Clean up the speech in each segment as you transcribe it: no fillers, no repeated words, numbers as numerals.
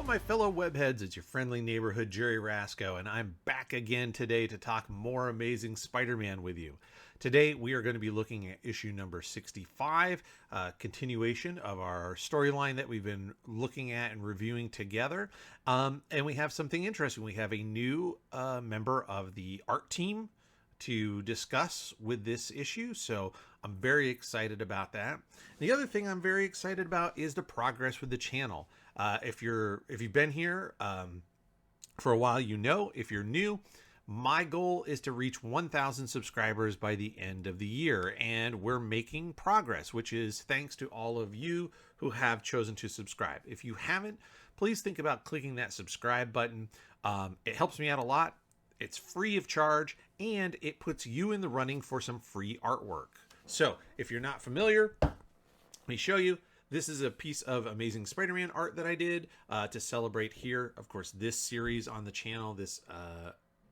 Hello, my fellow webheads. It's your friendly neighborhood Jerry Rasco, and I'm back again today to talk more Amazing Spider-Man with you. Today, we are going to be looking at issue number 65, continuation of our storyline that we've been looking at and reviewing together. And we have something interesting. We have a new member of the art team to discuss with this issue, so I'm very excited about that. The other thing I'm very excited about is the progress with the channel. If you've been here for a while, you know. If you're new, my goal is to reach 1,000 subscribers by the end of the year, and we're making progress, which is thanks to all of you who have chosen to subscribe. If you haven't, please think about clicking that subscribe button. It helps me out a lot. It's free of charge, and it puts you in the running for some free artwork. So if you're not familiar, let me show you. This is a piece of Amazing Spider-Man art that I did to celebrate here, of course, this series on the channel, this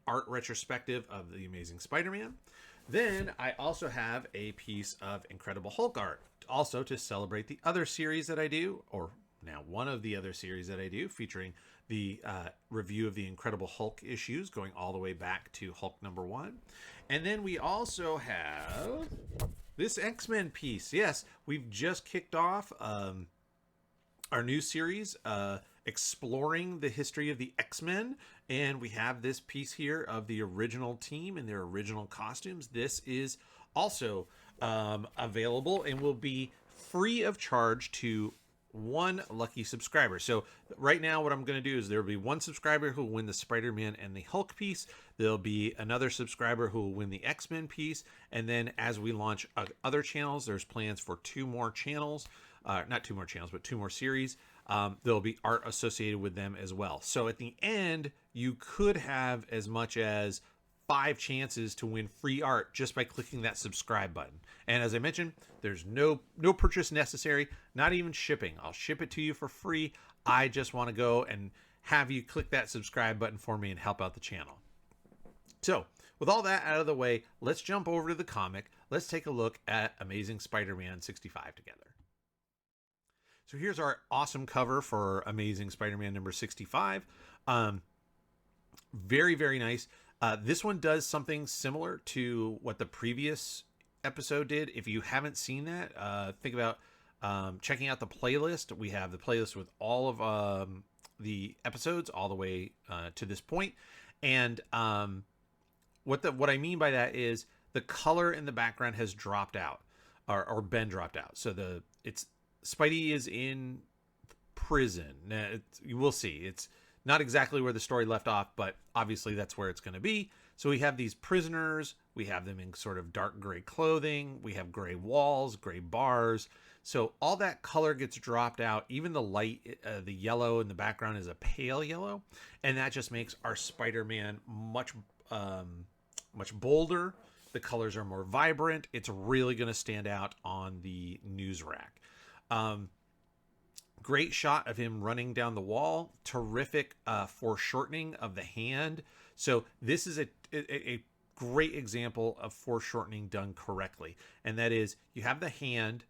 art retrospective of the Amazing Spider-Man. Then I also have a piece of Incredible Hulk art, also to celebrate the other series that I do, or now one of the other series that I do, featuring the review of the Incredible Hulk issues going all the way back to Hulk #1. And then we also have this X-Men piece. Yes, we've just kicked off our new series exploring the history of the X-Men, and we have this piece here of the original team in their original costumes. This is also available and will be free of charge to one lucky subscriber. So right now what I'm going to do is there will be one subscriber who will win the Spider-Man and the Hulk piece. There'll be another subscriber who will win the X-Men piece. And then as we launch other channels, there's plans for two more channels, not two more channels, but two more series. There'll be art associated with them as well. So at the end, you could have as much as 5 chances to win free art just by clicking that subscribe button. And as I mentioned, there's no purchase necessary, not even shipping. I'll ship it to you for free. I just want to go and have you click that subscribe button for me and help out the channel. So with all that out of the way, let's jump over to the comic. Let's take a look at Amazing Spider-Man 65 together. So here's our awesome cover for Amazing Spider-Man number 65. Very, very nice. This one does something similar to what the previous episode did. If you haven't seen that, think about checking out the playlist. We have the playlist with all of the episodes all the way to this point. And what I mean by that is the color in the background has dropped out or been dropped out. So Spidey is in prison. You will see. It's not exactly where the story left off, but obviously that's where it's going to be. So we have these prisoners. We have them in sort of dark gray clothing. We have gray walls, gray bars. So all that color gets dropped out. Even the light, the yellow in the background is a pale yellow. And that just makes our Spider-Man much bolder. The colors are more vibrant. It's really going to stand out on the news rack. Great shot of him running down the wall. Terrific foreshortening of the hand. So this is a great example of foreshortening done correctly. And that is, you have the hand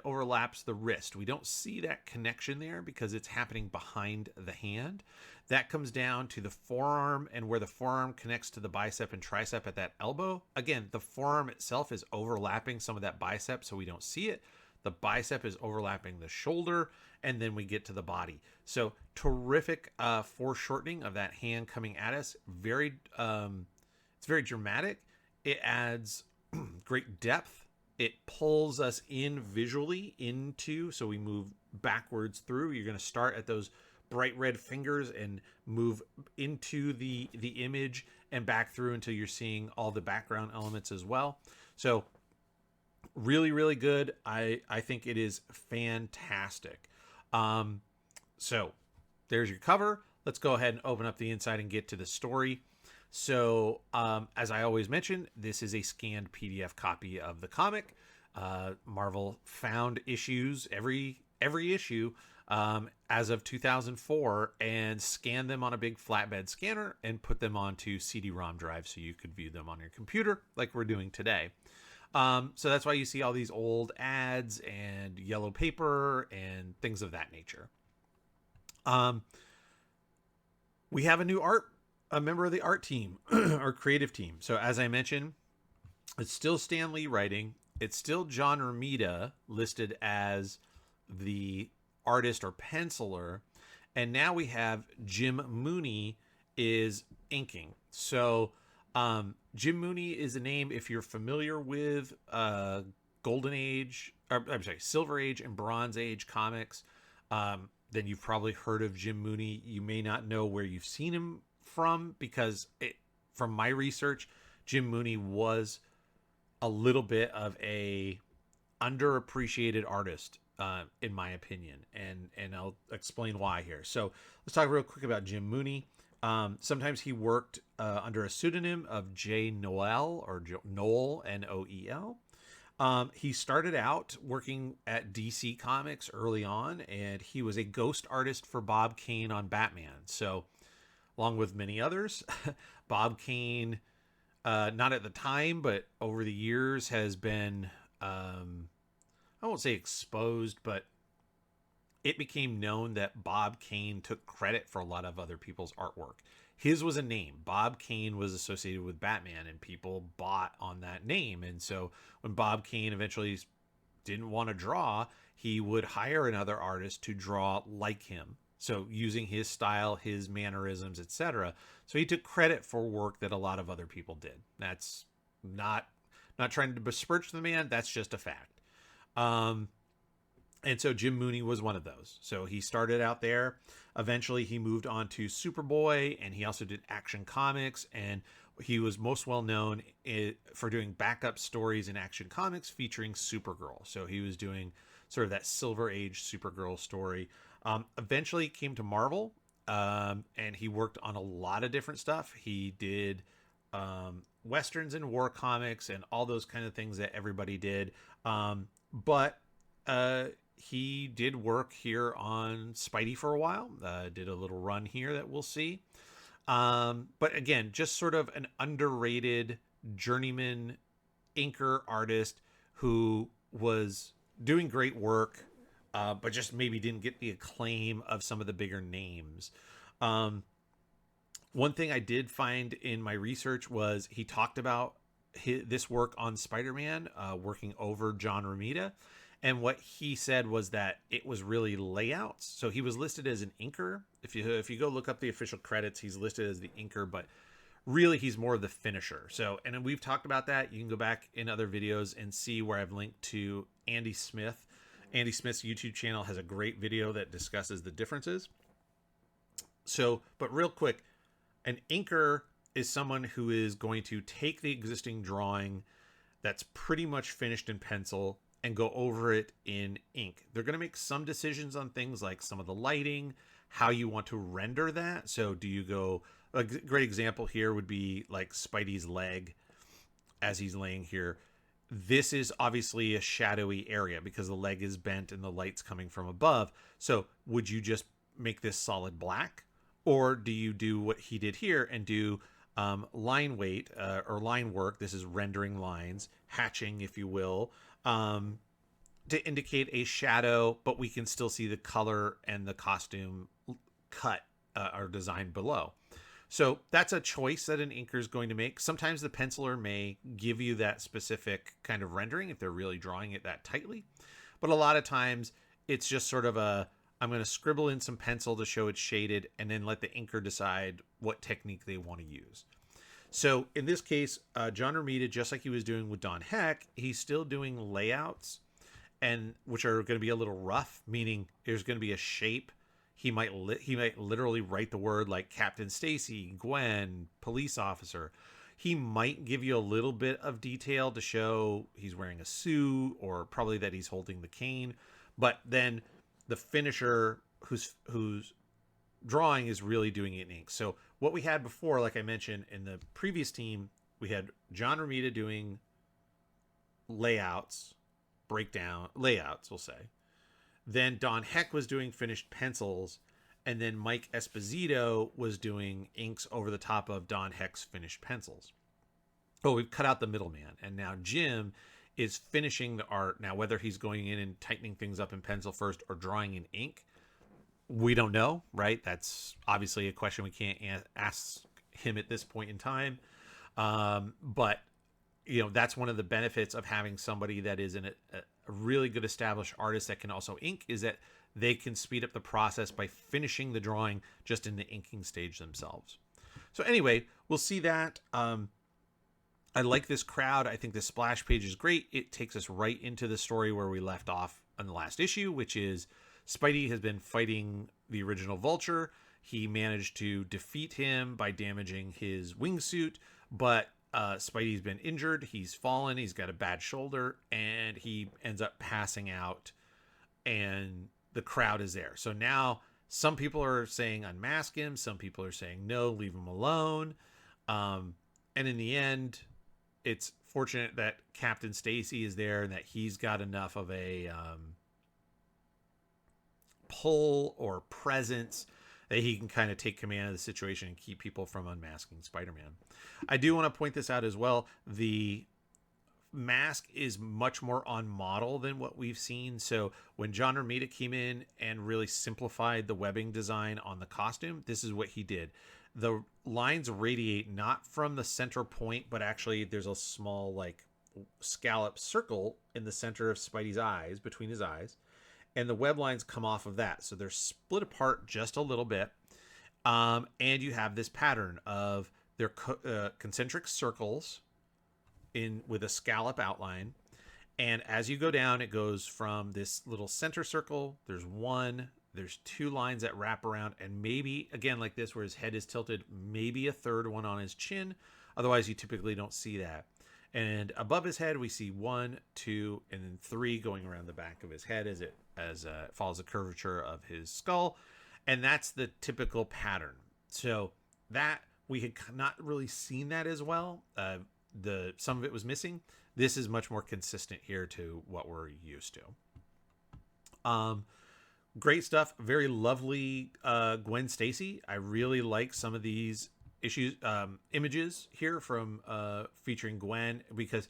overlaps the wrist. We don't see that connection there because it's happening behind the hand. That comes down to the forearm, and where the forearm connects to the bicep and tricep at that elbow. Again, the forearm itself is overlapping some of that bicep, so we don't see it. The bicep is overlapping the shoulder, and then we get to the body. So terrific foreshortening of that hand coming at us. It's very dramatic. It adds great depth. It pulls us in visually into, so we move backwards through. You're going to start at those bright red fingers and move into the image and back through until you're seeing all the background elements as well. So really, really good. I think it is fantastic. So there's your cover. Let's go ahead and open up the inside and get to the story. So as I always mention, this is a scanned PDF copy of the comic. Marvel found issues, every issue as of 2004, and scanned them on a big flatbed scanner and put them onto CD-ROM drives so you could view them on your computer like we're doing today. So that's why you see all these old ads and yellow paper and things of that nature. Um, we have a member of the art team or creative team. So as I mentioned, it's still Stan Lee writing. It's still John Romita listed as the artist or penciler. And now we have Jim Mooney is inking. So Jim Mooney is a name if you're familiar with Golden Age, or I'm sorry, Silver Age and Bronze Age comics. Then you've probably heard of Jim Mooney. You may not know where you've seen him from because from my research, Jim Mooney was a little bit of a underappreciated artist, in my opinion, and I'll explain why here. So let's talk real quick about Jim Mooney. Sometimes he worked under a pseudonym of J. Noel or Noel, Noel. He started out working at DC Comics early on, and he was a ghost artist for Bob Kane on Batman. So, along with many others, Bob Kane, not at the time, but over the years, has been, I won't say exposed, but it became known that Bob Kane took credit for a lot of other people's artwork. His was a name. Bob Kane was associated with Batman, and people bought on that name. And so when Bob Kane eventually didn't want to draw, he would hire another artist to draw like him. So using his style, his mannerisms, etc. So he took credit for work that a lot of other people did. That's not trying to besmirch the man. That's just a fact. And so Jim Mooney was one of those. So he started out there. Eventually, he moved on to Superboy, and he also did Action Comics. And he was most well known for doing backup stories in Action Comics featuring Supergirl. So he was doing sort of that Silver Age Supergirl story. Eventually, came to Marvel, and he worked on a lot of different stuff. He did Westerns and war comics and all those kind of things that everybody did. But he did work here on Spidey for a while, did a little run here that we'll see. But again, just sort of an underrated journeyman inker artist who was doing great work, but just maybe didn't get the acclaim of some of the bigger names. One thing I did find in my research was he talked about this work on Spider-Man, working over John Romita. And what he said was that it was really layouts. So he was listed as an inker. If you go look up the official credits, he's listed as the inker, but really he's more of the finisher. So, and we've talked about that. You can go back in other videos and see where I've linked to Andy Smith. Andy Smith's YouTube channel has a great video that discusses the differences. So, but real quick, an inker is someone who is going to take the existing drawing that's pretty much finished in pencil and go over it in ink. They're going to make some decisions on things like some of the lighting, how you want to render that. So do you go, a great example here would be like Spidey's leg as he's laying here. This is obviously a shadowy area because the leg is bent and the light's coming from above. So would you just make this solid black? Or do you do what he did here and do line weight or line work? This is rendering lines, hatching, if you will, to indicate a shadow, but we can still see the color and the costume cut or designed below. So that's a choice that an inker is going to make. Sometimes the penciler may give you that specific kind of rendering if they're really drawing it that tightly. But a lot of times it's just sort of I'm going to scribble in some pencil to show it's shaded and then let the inker decide what technique they want to use. So in this case, John Romita, just like he was doing with Don Heck, he's still doing layouts, and which are going to be a little rough, meaning there's going to be a shape. He might literally write the word like Captain Stacy, Gwen, police officer. He might give you a little bit of detail to show he's wearing a suit or probably that he's holding the cane. But then the finisher who's drawing is really doing it in ink. So what we had before, like I mentioned in the previous team, we had John Romita doing layouts, layouts, we'll say. Then Don Heck was doing finished pencils, and then Mike Esposito was doing inks over the top of Don Heck's finished pencils. Oh, we've cut out the middleman, and now Jim is finishing the art. Now, whether he's going in and tightening things up in pencil first or drawing in ink, We don't know, right? That's obviously a question we can't ask him at this point in time. But that's one of the benefits of having somebody that is a really good established artist that can also ink, is that they can speed up the process by finishing the drawing just in the inking stage themselves. So anyway, we'll see that. I like this crowd. I think this splash page is great. It takes us right into the story where we left off on the last issue, which is Spidey has been fighting the original Vulture. He managed to defeat him by damaging his wingsuit, but Spidey's been injured. He's fallen. He's got a bad shoulder, and he ends up passing out, and the crowd is there. So now some people are saying unmask him. Some people are saying no, leave him alone. And in the end, it's fortunate that Captain Stacy is there and that he's got enough of a pull or presence that he can kind of take command of the situation and keep people from unmasking Spider-Man. I do want to point this out as well. The mask is much more on model than what we've seen. So when John Romita came in and really simplified the webbing design on the costume, this is what he did. The lines radiate not from the center point, but actually there's a small like scallop circle in the center of Spidey's eyes, between his eyes, and the web lines come off of that. So they're split apart just a little bit. And you have this pattern of their concentric circles with a scallop outline. And as you go down, it goes from this little center circle. There's two lines that wrap around, and maybe, again, like this, where his head is tilted, maybe a third one on his chin. Otherwise, you typically don't see that. And above his head, we see 1, 2, and then 3 going around the back of his head as it follows the curvature of his skull. And that's the typical pattern. So that we had not really seen that as well. Some of it was missing. This is much more consistent here to what we're used to. Great stuff. Very lovely Gwen Stacy. I really like some of these images here from featuring Gwen, because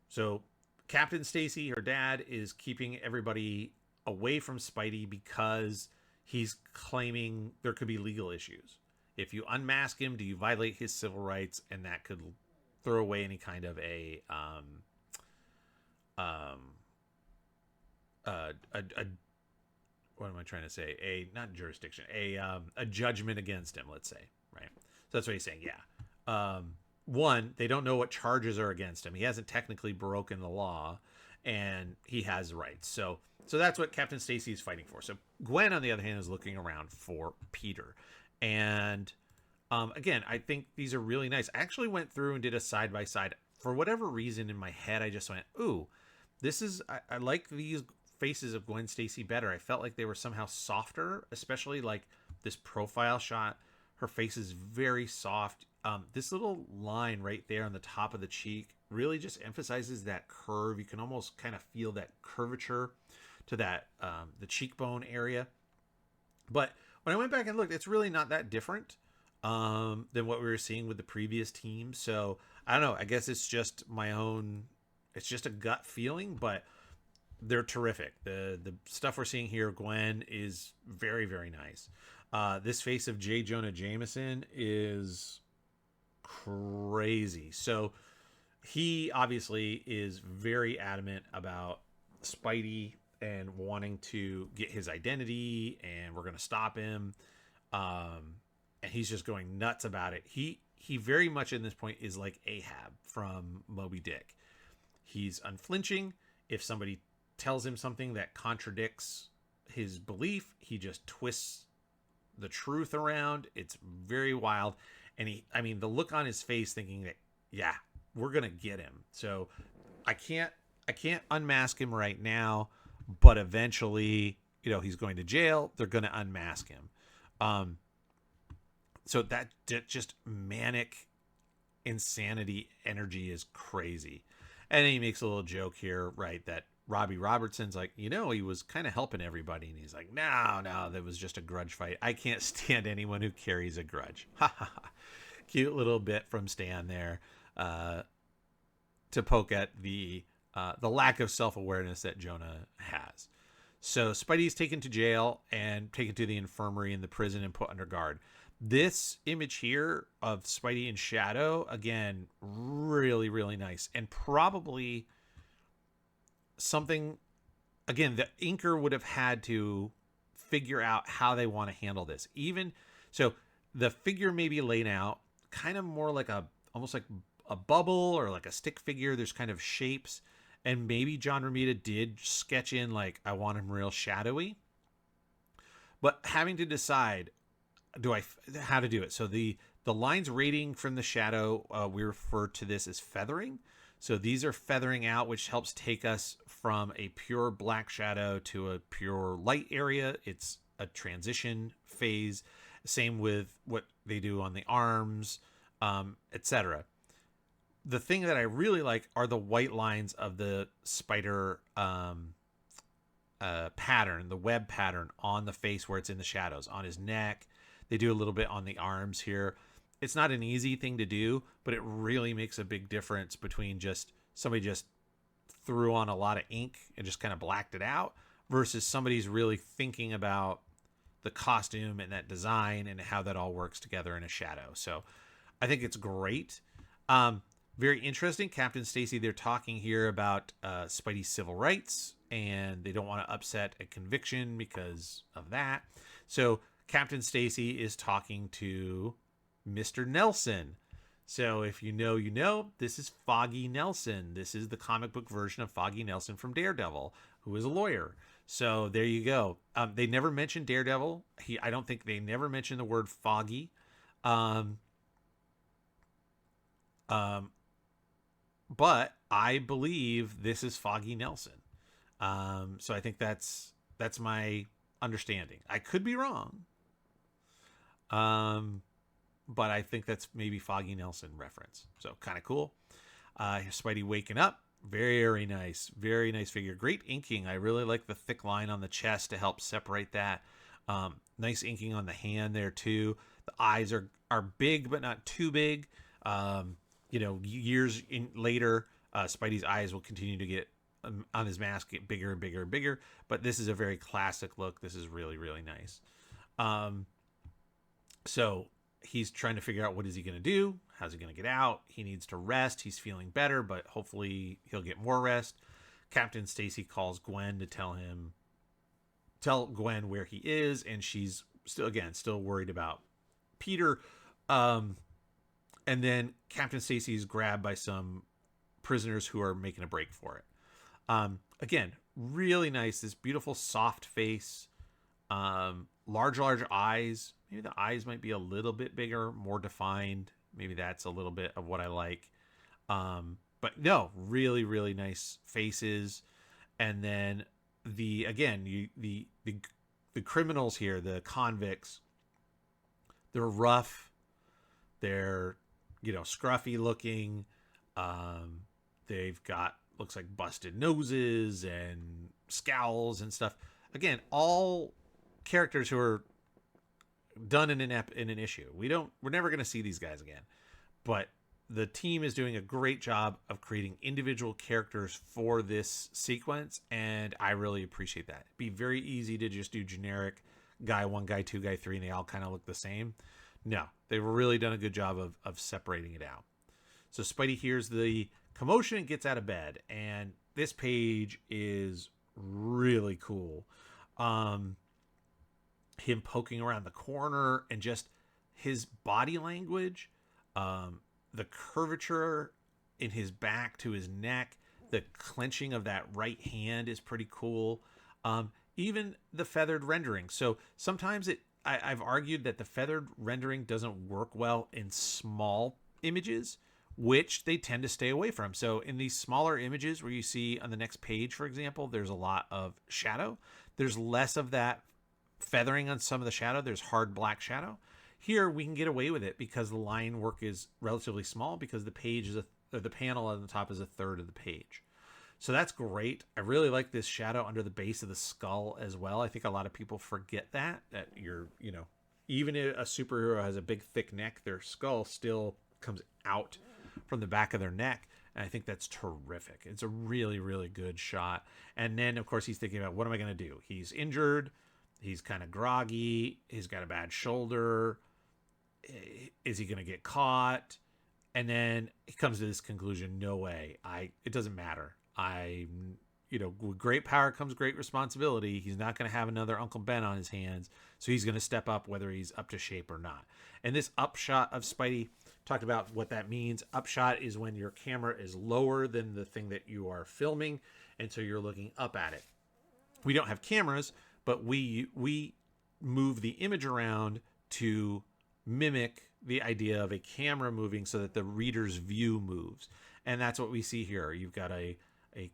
so Captain Stacy, her dad, is keeping everybody away from Spidey because he's claiming there could be legal issues. If you unmask him, do you violate his civil rights? And that could throw away any kind of a what am I trying to say? Not jurisdiction, a judgment against him, let's say, right? So that's what he's saying. Yeah. One, they don't know what charges are against him. He hasn't technically broken the law, and he has rights. So that's what Captain Stacy is fighting for. So Gwen, on the other hand, is looking around for Peter. And again, I think these are really nice. I actually went through and did a side-by-side. For whatever reason in my head, I just went, ooh, I like these faces of Gwen Stacy better. I felt like they were somehow softer, especially like this profile shot. Her face is very soft. This little line right there on the top of the cheek really just emphasizes that curve. You can almost kind of feel that curvature to that the cheekbone area. But when I went back and looked, it's really not that different than what we were seeing with the previous team. So I don't know. I guess it's just it's just a gut feeling, but they're terrific. The stuff we're seeing here, Gwen, is very, very nice. This face of J. Jonah Jameson is crazy. So he obviously is very adamant about Spidey and wanting to get his identity, and we're going to stop him. And he's just going nuts about it. He very much in this point is like Ahab from Moby Dick. He's unflinching. If somebody tells him something that contradicts his belief, he just twists the truth around. It's very wild. And the look on his face thinking that, yeah, we're going to get him. So I can't unmask him right now, but eventually, he's going to jail. They're going to unmask him. So that just manic insanity energy is crazy. And then he makes a little joke here, right, that Robbie Robertson's like, he was kind of helping everybody. And he's like, no, that was just a grudge fight. I can't stand anyone who carries a grudge. Ha ha ha. Cute little bit from Stan there to poke at the lack of self-awareness that Jonah has. So Spidey's taken to jail and taken to the infirmary in the prison and put under guard. This image here of Spidey in shadow, again, really, really nice. And probably something, again, the inker would have had to figure out how they want to handle this. Even so, the figure may be laid out kind of more like almost like a bubble or like a stick figure. There's kind of shapes. And maybe John Romita did sketch in like, I want him real shadowy. But having to decide, how to do it. So the lines rating from the shadow, we refer to this as feathering. So these are feathering out, which helps take us from a pure black shadow to a pure light area. It's a transition phase. Same with what they do on the arms, etc. The thing that I really like are the white lines of the spider pattern, the web pattern on the face where it's in the shadows, on his neck. They do a little bit on the arms here. It's not an easy thing to do, but it really makes a big difference between just somebody just threw on a lot of ink and just kind of blacked it out versus somebody's really thinking about the costume and that design and how that all works together in a shadow. So I think it's great. Very interesting. Captain Stacy, they're talking here about Spidey's civil rights, and they don't want to upset a conviction because of that. So Captain Stacy is talking to Mr. Nelson. So if you know, you know, this is Foggy Nelson. This is the comic book version of Foggy Nelson from Daredevil, who is a lawyer. So there you go. They never mentioned Daredevil. I don't think they never mentioned the word Foggy. But I believe this is Foggy Nelson. So I think that's my understanding. I could be wrong. But I think that's maybe Foggy Nelson reference. So kind of cool. Spidey waking up. Very nice. Very nice figure. Great inking. I really like the thick line on the chest to help separate that. Nice inking on the hand there too. The eyes are big, but not too big. Years later, Spidey's eyes will continue to get on his mask, get bigger and bigger and bigger. But this is a very classic look. This is really, really nice. So he's trying to figure out what is he going to do? How's he going to get out? He needs to rest. He's feeling better, but hopefully he'll get more rest. Captain Stacy calls Gwen to tell Gwen where he is, and she's still worried about Peter. And then Captain Stacy is grabbed by some prisoners who are making a break for it. Again, really nice. This beautiful soft face, large eyes. Maybe the eyes might be a little bit bigger, more defined. Maybe that's a little bit of what I like. But no, really, really nice faces. And then the criminals here, the convicts, they're rough. They're, scruffy looking. They've got, looks like busted noses and scowls and stuff. Again, all characters who are done in an issue. We're never going to see these guys again, but the team is doing a great job of creating individual characters for this sequence, and I really appreciate that. It'd be very easy to just do generic guy 1, guy 2, guy 3, and they all kind of look the same. No, they've really done a good job of separating it out. So Spidey hears the commotion and gets out of bed, and this page is really cool. Him poking around the corner and just his body language, the curvature in his back to his neck, the clenching of that right hand is pretty cool. Even the feathered rendering. So sometimes I've argued that the feathered rendering doesn't work well in small images, which they tend to stay away from. So in these smaller images where you see on the next page, for example, there's a lot of shadow. There's less of that feathering on some of the shadow. There's hard black shadow. Here we can get away with it because the line work is relatively small, because the page is the panel on the top is a third of the page. So that's great. I really like this shadow under the base of the skull as well. I think a lot of people forget that even if a superhero has a big thick neck, their skull still comes out from the back of their neck. And I think that's terrific. It's a really, really good shot. And then, of course, he's thinking about, what am I going to do? He's injured. He's kind of groggy. He's got a bad shoulder. Is he going to get caught? And then he comes to this conclusion, no way. It doesn't matter. With great power comes great responsibility. He's not going to have another Uncle Ben on his hands. So he's going to step up whether he's up to shape or not. And this upshot of Spidey, talked about what that means. Upshot is when your camera is lower than the thing that you are filming. And so you're looking up at it. We don't have cameras, but we move the image around to mimic the idea of a camera moving so that the reader's view moves. And that's what we see here. You've got a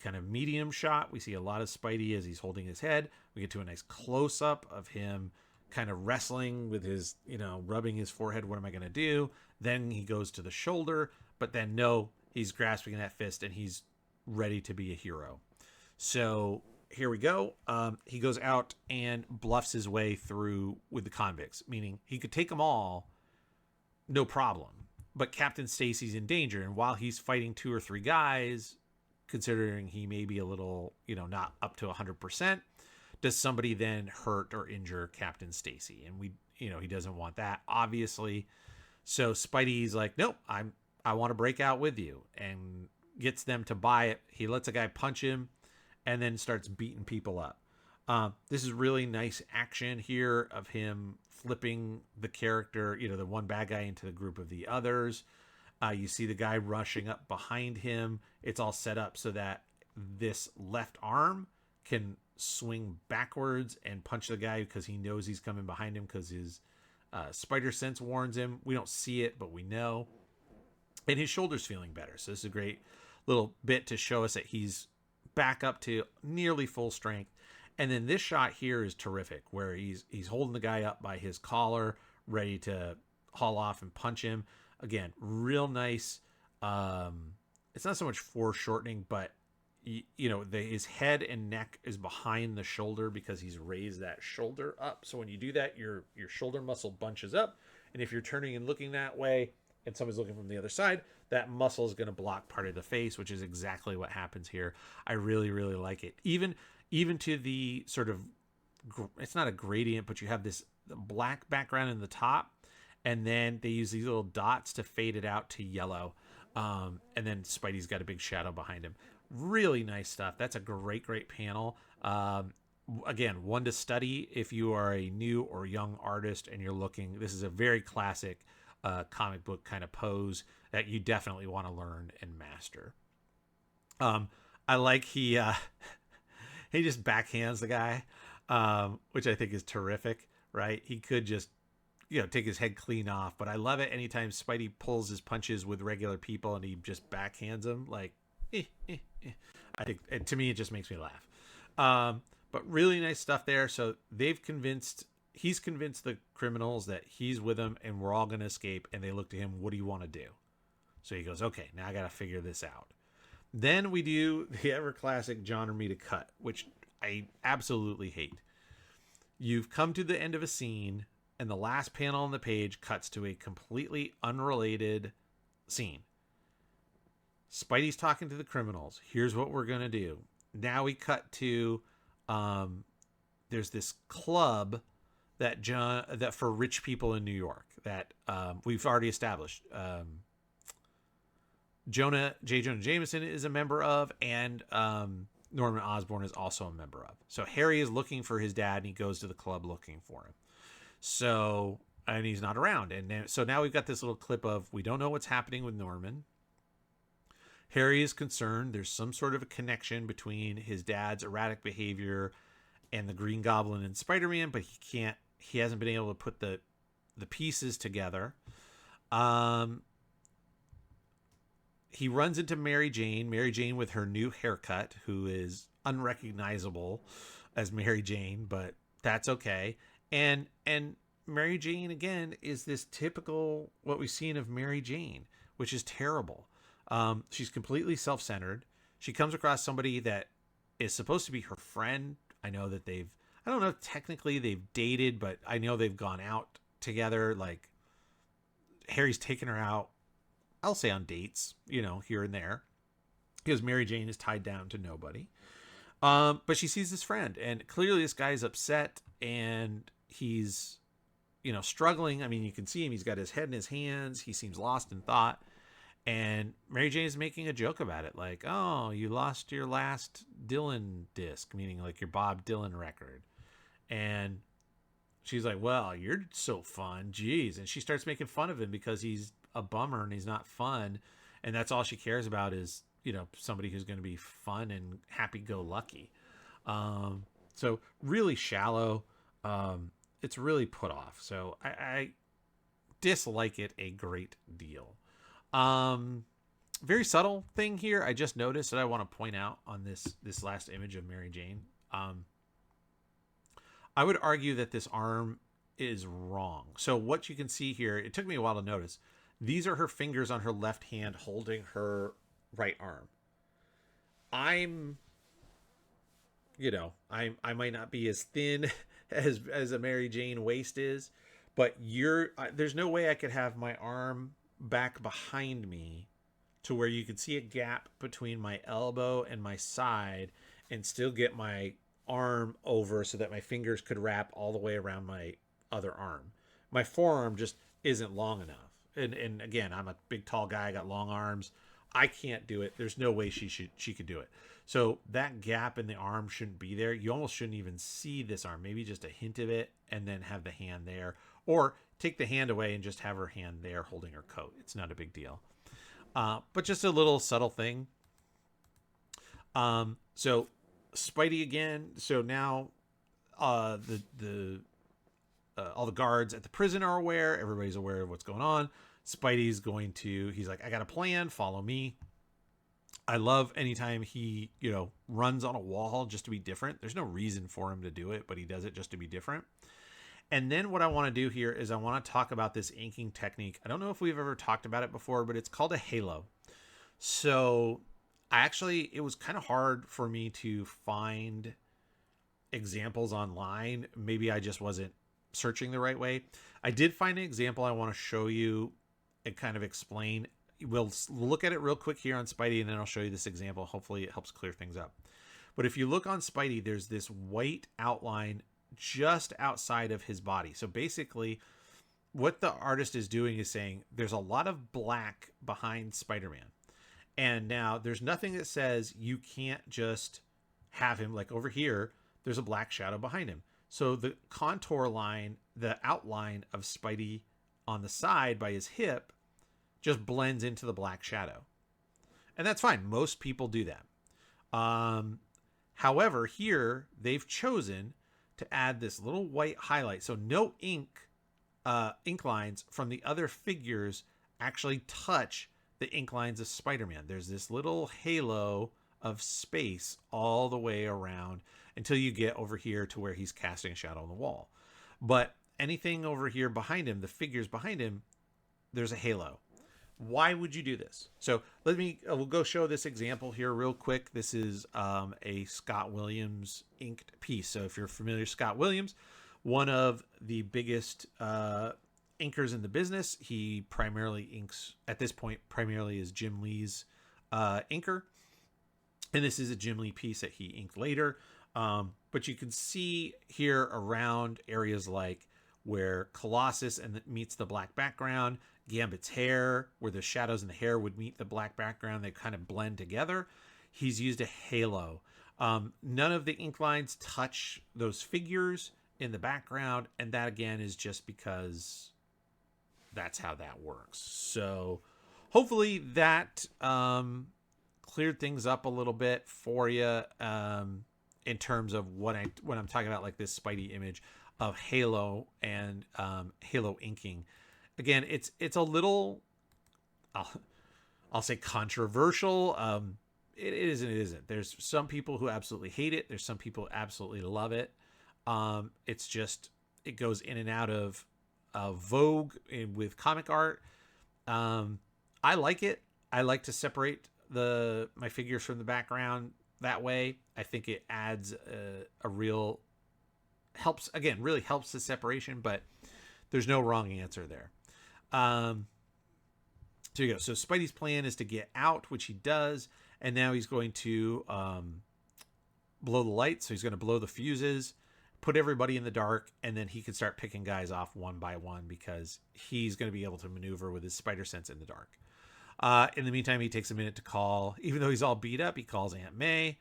kind of medium shot. We see a lot of Spidey as he's holding his head. We get to a nice close-up of him kind of wrestling with his, rubbing his forehead. What am I going to do? Then he goes to the shoulder, but then no, he's grasping that fist and he's ready to be a hero. So here we go. He goes out and bluffs his way through with the convicts, meaning he could take them all, no problem. But Captain Stacy's in danger. And while he's fighting 2 or 3 guys, considering he may be a little, not up to 100%, does somebody then hurt or injure Captain Stacy? And he doesn't want that, obviously. So Spidey's like, nope, I want to break out with you, and gets them to buy it. He lets a guy punch him and then starts beating people up. This is really nice action here of him flipping the character, the one bad guy into the group of the others. You see the guy rushing up behind him. It's all set up so that this left arm can swing backwards and punch the guy because he knows he's coming behind him because his spider sense warns him. We don't see it, but we know. And his shoulder's feeling better. So this is a great little bit to show us that he's back up to nearly full strength. And then this shot here is terrific, where he's holding the guy up by his collar, ready to haul off and punch him. Again, real nice. It's not so much foreshortening, but his head and neck is behind the shoulder because he's raised that shoulder up. So when you do that, your shoulder muscle bunches up, and if you're turning and looking that way, and somebody's looking from the other side, that muscle is going to block part of the face, which is exactly what happens here. I really, really like it. Even to the sort of, it's not a gradient, but you have this black background in the top, and then they use these little dots to fade it out to yellow. And then Spidey's got a big shadow behind him. Really nice stuff. That's a great, great panel. Again, one to study if you are a new or young artist and you're looking. This is a very classic comic book kind of pose that you definitely want to learn and master. I like he just backhands the guy, which I think is terrific, right? He could just, take his head clean off, but I love it anytime Spidey pulls his punches with regular people and he just backhands them. Like, I think, to me, it just makes me laugh. But really nice stuff there. So he's convinced the criminals that he's with them and we're all going to escape. And they look to him, what do you want to do? So he goes, okay, now I got to figure this out. Then we do the ever classic John Romita cut, which I absolutely hate. You've come to the end of a scene and the last panel on the page cuts to a completely unrelated scene. Spidey's talking to the criminals. Here's what we're going to do. Now we cut to, there's this club that for rich people in New York that we've already established. Jonah Jameson is a member of, and Norman Osborn is also a member of. So Harry is looking for his dad, and he goes to the club looking for him. So, and he's not around. So now we've got this little clip of, we don't know what's happening with Norman. Harry is concerned there's some sort of a connection between his dad's erratic behavior and the Green Goblin and Spider-Man, but he hasn't been able to put the pieces together. He runs into Mary Jane with her new haircut, who is unrecognizable as Mary Jane, but that's okay. And Mary Jane, again, is this typical, what we've seen of Mary Jane, which is terrible. She's completely self-centered. She comes across somebody that is supposed to be her friend. I know that I don't know if technically they've dated, but I know they've gone out together. Like, Harry's taken her out, I'll say on dates, here and there. because Mary Jane is tied down to nobody. But she sees this friend, and clearly this guy's upset, and he's, struggling. I mean, you can see him. He's got his head in his hands. He seems lost in thought. And Mary Jane is making a joke about it, like, "Oh, you lost your last Dylan disc," meaning like your Bob Dylan record. And she's like, "Well, you're so fun, geez." And she starts making fun of him because he's a bummer and he's not fun. And that's all she cares about is, somebody who's going to be fun and happy-go-lucky. So really shallow. It's really put off. So I dislike it a great deal. Very subtle thing here I just noticed that I want to point out on this last image of Mary Jane. I would argue that this arm is wrong. So what you can see here, it took me a while to notice. These are her fingers on her left hand holding her right arm. I might not be as thin as a Mary Jane waist is, but there's no way I could have my arm back behind me to where you could see a gap between my elbow and my side and still get my arm over so that my fingers could wrap all the way around my other arm. My forearm just isn't long enough. And again, I'm a big tall guy, I got long arms. I can't do it. There's no way she could do it. So that gap in the arm shouldn't be there. You almost shouldn't even see this arm. Maybe just a hint of it and then have the hand there. Or take the hand away and just have her hand there holding her coat. It's not a big deal. But just a little subtle thing. So Spidey again. So now all the guards at the prison are aware. Everybody's aware of what's going on. Spidey's he's like, "I got a plan. Follow me." I love anytime he, runs on a wall just to be different. There's no reason for him to do it, but he does it just to be different. And then what I want to do here is I want to talk about this inking technique. I don't know if we've ever talked about it before, but it's called a halo. So it was kind of hard for me to find examples online. Maybe I just wasn't searching the right way. I did find an example I want to show you and kind of explain. We'll look at it real quick here on Spidey, and then I'll show you this example. Hopefully it helps clear things up. But if you look on Spidey, there's this white outline just outside of his body. So basically what the artist is doing is saying there's a lot of black behind Spider-Man. And now there's nothing that says you can't just have him, like over here, there's a black shadow behind him. So the contour line, the outline of Spidey on the side by his hip just blends into the black shadow. And that's fine. Most people do that. However, here they've chosen to add this little white highlight. So no ink lines from the other figures actually touch the ink lines of Spider-Man. There's this little halo of space all the way around until you get over here to where he's casting a shadow on the wall. But anything over here behind him, the figures behind him, there's a halo. Why would you do this? So we'll go show this example here real quick. This is a Scott Williams inked piece. So if you're familiar with Scott Williams, one of the biggest inkers in the business, he primarily inks, at this point, primarily is Jim Lee's inker. And this is a Jim Lee piece that he inked later. But you can see here around areas like where Colossus meets the black background, Gambit's hair, where the shadows in the hair would meet the black background, they kind of blend together. He's used a halo. None of the ink lines touch those figures in the background, and that again is just because that's how that works. So hopefully that cleared things up a little bit for you in terms of when I'm talking about like this Spidey image of halo and halo inking. Again, it's a little, I'll say controversial. It isn't. There's some people who absolutely hate it. There's some people who absolutely love it. It's just, it goes in and out of vogue with comic art. I like it. I like to separate my figures from the background that way. I think it adds a real really helps the separation, but there's no wrong answer there. So you go. So Spidey's plan is to get out, which he does, and now he's going to blow the lights. So he's going to blow the fuses, put everybody in the dark, and then he can start picking guys off one by one because he's going to be able to maneuver with his spider sense in the dark. In the meantime, he takes a minute to call, even though he's all beat up, he calls Aunt May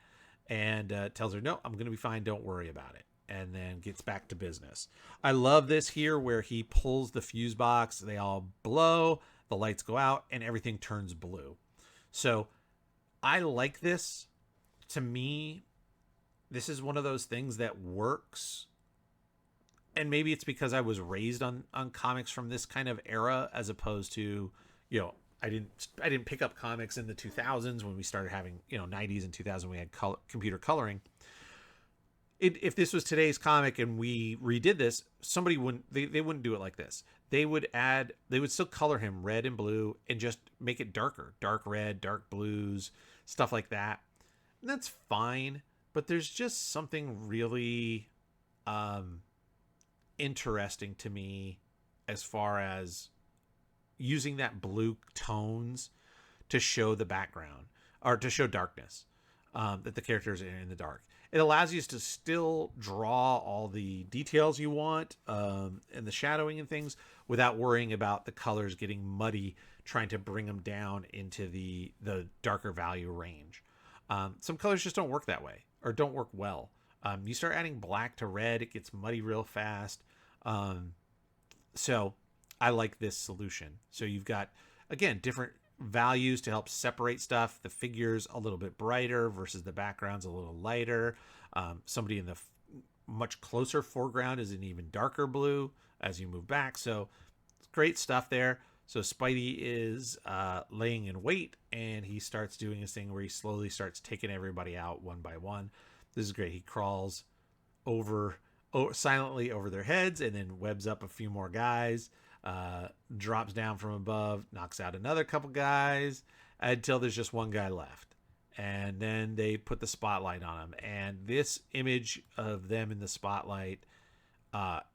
and tells her, no, I'm going to be fine. Don't worry about it. And then gets back to business. I love this here where he pulls the fuse box. They all blow, the lights go out, and everything turns blue. So I like this. To me, this is one of those things that works. And maybe it's because I was raised on comics from this kind of era, as opposed to, I didn't pick up comics in the 2000s when we started having, 90s and 2000 we had computer coloring. If this was today's comic and we redid this, somebody wouldn't do it like this. They would still color him red and blue and just make it darker, dark red, dark blues, stuff like that. And that's fine. But there's just something really interesting to me as far as using that blue tones to show the background or to show darkness, that the characters are in the dark. It allows you to still draw all the details you want and the shadowing and things without worrying about the colors getting muddy, trying to bring them down into the darker value range. Some colors just don't work that way, or don't work well. You start adding black to red, it gets muddy real fast. So I like this solution. So you've got, again, different values to help separate stuff. The figures a little bit brighter versus the background's a little lighter. Somebody in the much closer foreground is an even darker blue as you move back. So great stuff there. So Spidey is laying in wait, and he starts doing his thing where he slowly starts taking everybody out one by one. This is great. He crawls silently over their heads and then webs up a few more guys, drops down from above, knocks out another couple guys until there's just one guy left. And then they put the spotlight on him. And this image of them in the spotlight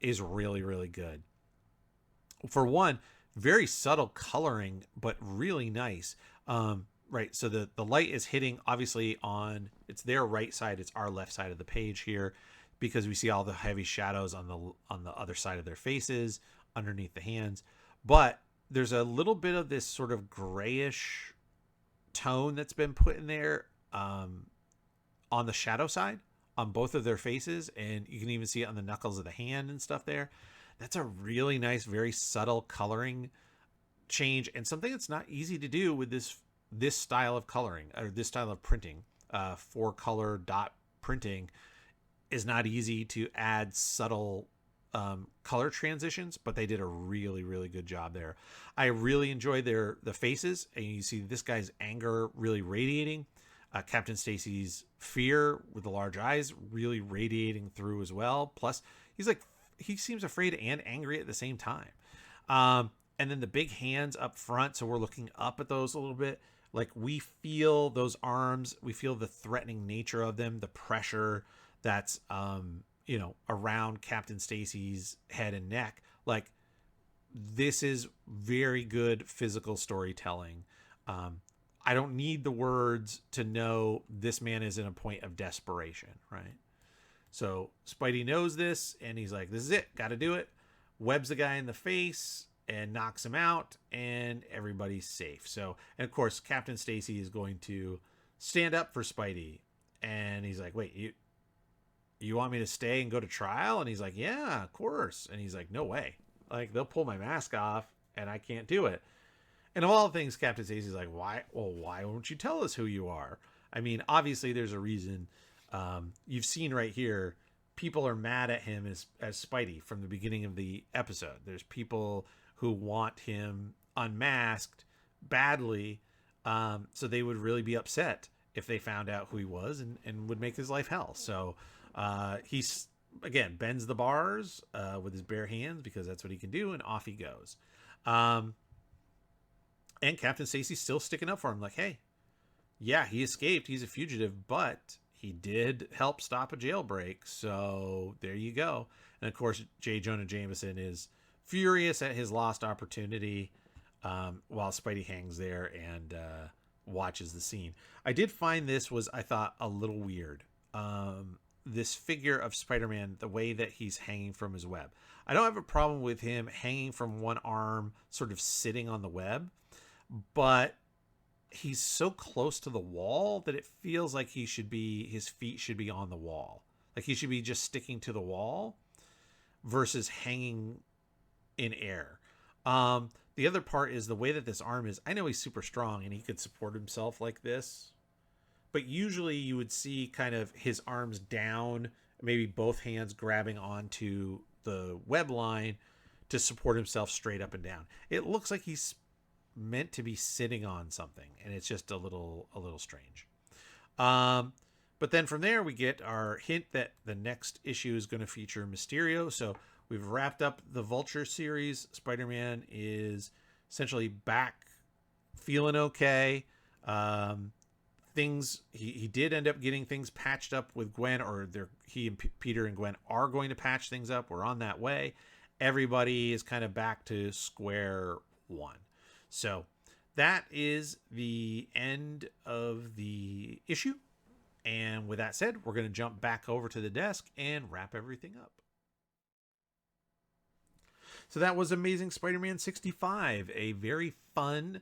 is really, really good. For one, very subtle coloring, but really nice. Right. So the light is hitting obviously it's their right side. It's our left side of the page here, because we see all the heavy shadows on the other side of their faces, underneath the hands. But there's a little bit of this sort of grayish tone that's been put in there on the shadow side on both of their faces. And you can even see it on the knuckles of the hand and stuff there. That's a really nice, very subtle coloring change, and something that's not easy to do with this style of coloring, or this style of printing. 4-color dot printing is not easy to add subtle color transitions, but they did a really, really good job there. I really enjoy the faces, and you see this guy's anger really radiating. Captain Stacy's fear with the large eyes really radiating through as well. Plus, he seems afraid and angry at the same time. And then the big hands up front, so we're looking up at those a little bit. Like, we feel those arms, we feel the threatening nature of them, the pressure that's around Captain Stacy's head and neck. Like, this is very good physical storytelling. I don't need the words to know this man is in a point of desperation, right? So Spidey knows this, and he's like, this is it, got to do it. Webs the guy in the face and knocks him out, and everybody's safe. So, and of course, Captain Stacy is going to stand up for Spidey, and he's like, wait, you want me to stay and go to trial? And he's like, yeah, of course. And he's like, no way. Like, they'll pull my mask off, and I can't do it. And of all things, Captain Stacy's like, why? Well, why won't you tell us who you are? I mean, obviously, there's a reason. You've seen right here, people are mad at him as Spidey from the beginning of the episode. There's people who want him unmasked badly, so they would really be upset if they found out who he was, and would make his life hell. So he's, again, bends the bars with his bare hands, because that's what he can do, and off he goes. And Captain Stacy's still sticking up for him, like, hey, yeah, he escaped, he's a fugitive, but he did help stop a jailbreak, so there you go. And of course, J. Jonah Jameson is furious at his lost opportunity, while Spidey hangs there and watches the scene. I did find this was, I thought, a little weird. This figure of Spider-Man, the way that he's hanging from his web. I don't have a problem with him hanging from one arm, sort of sitting on the web, but he's so close to the wall that it feels like his feet should be on the wall. Like he should be just sticking to the wall versus hanging in air. The other part is the way that this arm is. I know he's super strong and he could support himself like this, but usually you would see kind of his arms down, maybe both hands grabbing onto the web line to support himself straight up and down. It looks like he's meant to be sitting on something, and it's just a little strange. But then from there we get our hint that the next issue is going to feature Mysterio. So we've wrapped up the Vulture series. Spider-Man is essentially back, feeling okay. Things he did end up getting things patched up with Gwen, or he and Peter and Gwen are going to patch things up. We're on that way. Everybody is kind of back to square one. So that is the end of the issue. And with that said, we're going to jump back over to the desk and wrap everything up. So that was Amazing Spider-Man 65, a very fun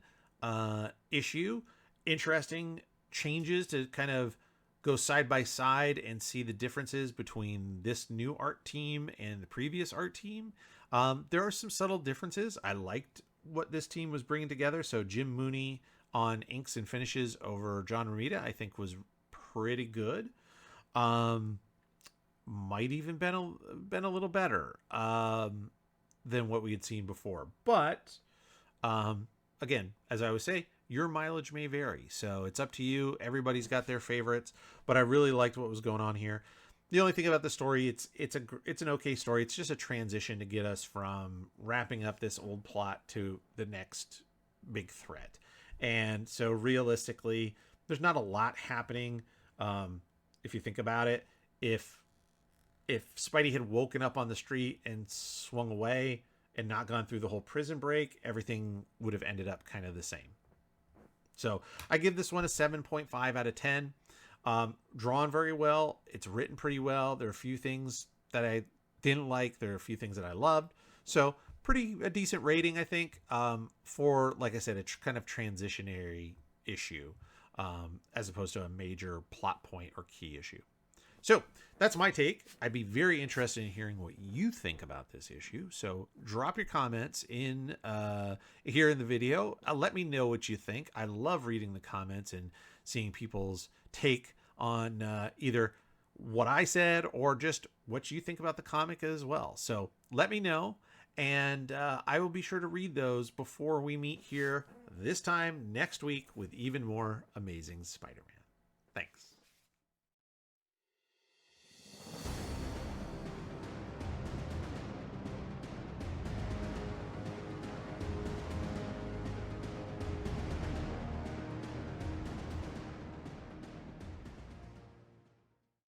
issue. Interesting changes to kind of go side by side and see the differences between this new art team and the previous art team. There are some subtle differences. I liked what this team was bringing together. So Jim Mooney on inks and finishes over John Romita, I think was pretty good. Might even been a little better than what we had seen before. But again, as I always say, your mileage may vary. So it's up to you. Everybody's got their favorites, but I really liked what was going on here. The only thing about the story, it's an okay story. It's just a transition to get us from wrapping up this old plot to the next big threat. And so realistically, there's not a lot happening. If you think about it, if Spidey had woken up on the street and swung away and not gone through the whole prison break, everything would have ended up kind of the same. So I give this one a 7.5 out of 10. Drawn very well. It's written pretty well. There are a few things that I didn't like. There are a few things that I loved. So a decent rating, I think, for, like I said, a kind of transitionary issue, as opposed to a major plot point or key issue. So that's my take. I'd be very interested in hearing what you think about this issue. So drop your comments in here in the video. Let me know what you think. I love reading the comments and seeing people's take on either what I said or just what you think about the comic as well. So let me know, and I will be sure to read those before we meet here this time next week with even more Amazing Spider-Man. Thanks.